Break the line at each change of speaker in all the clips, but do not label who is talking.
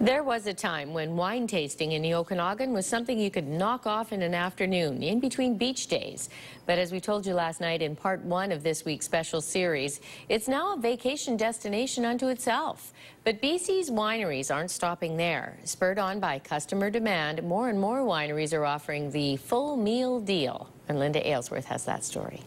There was a time when wine tasting in the Okanagan was something you could knock off in an afternoon, in between beach days. But as we told you last night in part one of this week's special series, it's now a vacation destination unto itself. But BC's wineries aren't stopping there. Spurred on by customer demand, more and more wineries are offering the full meal deal. And Linda Aylesworth has that story.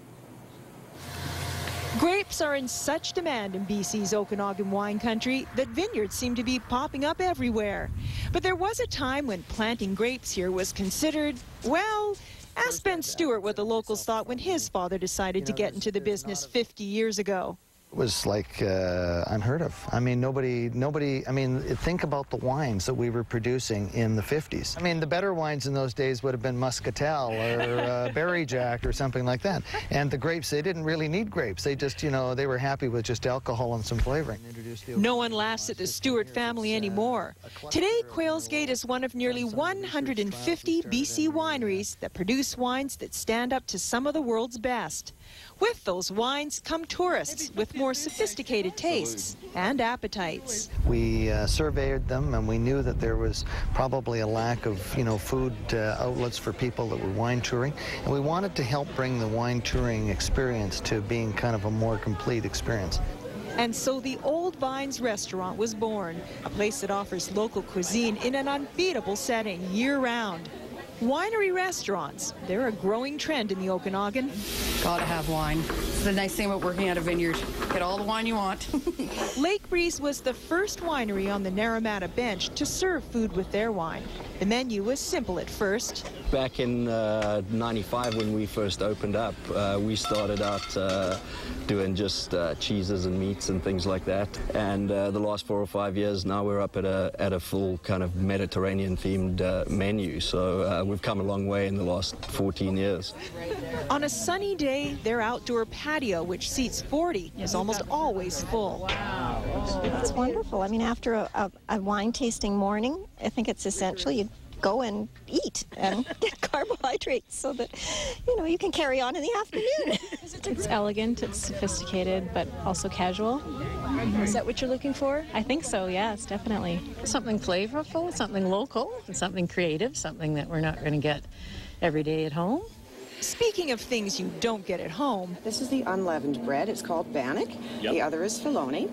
Grapes are in such demand in BC's Okanagan wine country that vineyards seem to be popping up everywhere. But there was a time when planting grapes here was considered, well, ask Ben Stewart what the locals thought when his father decided to get into the business 50 years ago.
It was like unheard of. I mean, nobody, I mean, think about the wines that we were producing in the 50s. I mean, the better wines in those days would have been Muscatel or Berry Jack or something like that. And the grapes, they didn't really need grapes. They just, you know, they were happy with just alcohol and some flavoring.
No one laughs at the Stewart family anymore. Today, Quails Gate is one of nearly 150 BC wineries that produce wines that stand up to some of the world's best. With those wines come tourists with more sophisticated tastes and appetites.
We surveyed them, and we knew that there was probably a lack of, you know, food outlets for people that were wine touring, and we wanted to help bring the wine touring experience to being kind of a more complete experience.
And so the Old Vines restaurant was born, a place that offers local cuisine in an unbeatable setting year-round. Winery restaurants, they're a growing trend in the Okanagan.
Gotta have wine. It's the nice thing about working at a vineyard. Get all the wine you want.
Lake Breeze was the first winery on the Naramata bench to serve food with their wine. The menu was simple at first.
Back in '95 when we first opened up, we started out doing just cheeses and meats and things like that. And the last 4 or 5 years now we're up at a full kind of Mediterranean themed menu. So we've come a long way in the last 14 years.
On a sunny day, their outdoor patio, which seats 40, is almost always full.
It's wonderful. I mean, after a wine tasting morning, I think it's essential you go and eat and get carbohydrates so that, you know, you can carry on in the afternoon.
It's elegant, it's sophisticated, but also casual. Is that what you're looking for? I think so, yes, definitely.
Something flavorful, something local, and something creative, something that we're not going to get every day at home.
Speaking of things you don't get at home.
This is the unleavened bread. It's called bannock. Yep. The other is filoni.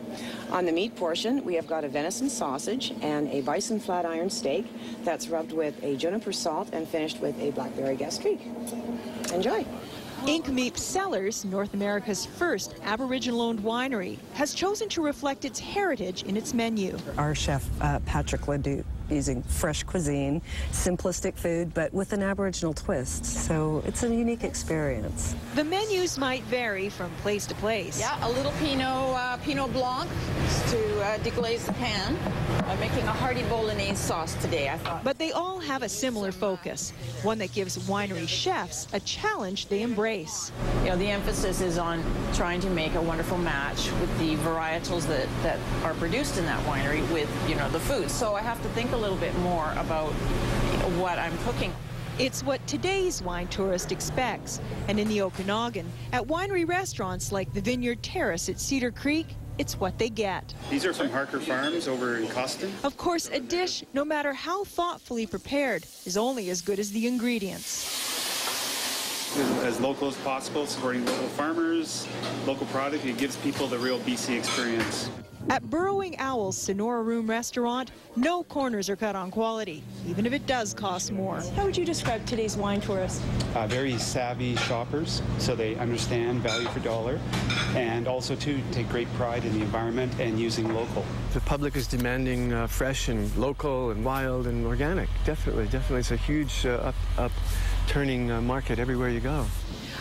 On the meat portion, we have got a venison sausage and a bison flat iron steak that's rubbed with a juniper salt and finished with a blackberry gastrique. Enjoy.
Ink Meat Cellars, North America's first Aboriginal-owned winery, has chosen to reflect its heritage in its menu.
Our chef, Patrick Ledoux, using fresh cuisine, simplistic food, but with an Aboriginal twist. So it's a unique experience.
The menus might vary from place to place.
Yeah, a little Pinot Blanc to deglaze the pan. I'm making a hearty bolognese sauce today, I thought.
But they all have a similar focus, one that gives winery chefs a challenge they embrace.
You know, the emphasis is on trying to make a wonderful match with the varietals that are produced in that winery with, you know, the food. So I have to think a little bit more about what I'm cooking.
It's what today's wine tourist expects. And in the Okanagan, at winery restaurants like the Vineyard Terrace at Cedar Creek, it's what they get.
These are from Harker Farms over in Coston.
Of course, a dish, no matter how thoughtfully prepared, is only as good as the ingredients.
As local as possible, supporting local farmers, local product, it gives people the real BC experience.
At Burrowing Owl's Sonora Room restaurant, no corners are cut on quality, even if it does cost more.
How would you describe today's wine tourist?
Very savvy shoppers, so they understand value for dollar, and also to take great pride in the environment and using local.
The public is demanding fresh and local and wild and organic. Definitely. It's a huge upturning market everywhere you go.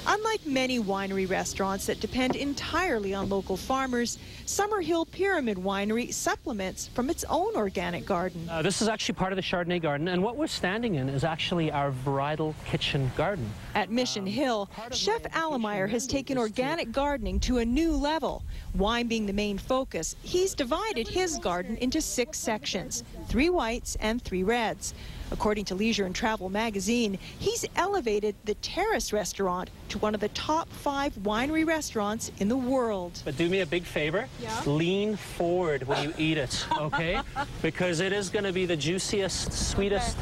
Unlike many winery restaurants that depend entirely on local farmers, Summerhill Pyramid Winery supplements from its own organic garden.
This is actually part of the Chardonnay garden, and what we're standing in is actually our varietal kitchen garden.
At Mission Hill, Chef ALLEMEIER has taken organic gardening to a new level. Wine being the main focus, he's divided his garden into 6 sections, 3 whites and 3 reds. According to Leisure and Travel magazine, he's elevated the Terrace restaurant to one of the top 5 winery restaurants in the world.
But do me a big favor. Yeah. Lean forward when you eat it, okay? Because it is going to be the juiciest, sweetest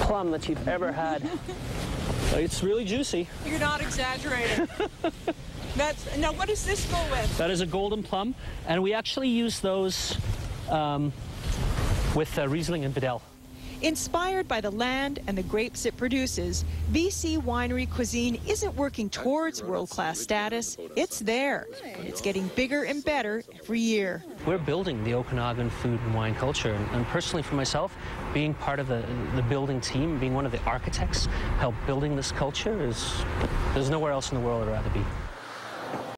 plum that you've ever had. It's really juicy.
You're not exaggerating. Now, what does this go with?
That is a golden plum, and we actually use those with Riesling and Vidal.
Inspired by the land and the grapes it produces, BC winery cuisine isn't working towards world-class status. It's there, and it's getting bigger and better every year.
We're building the Okanagan food and wine culture, and personally for myself, being part of the building team, being one of the architects, help building this culture, there's nowhere else in the world I'd rather be.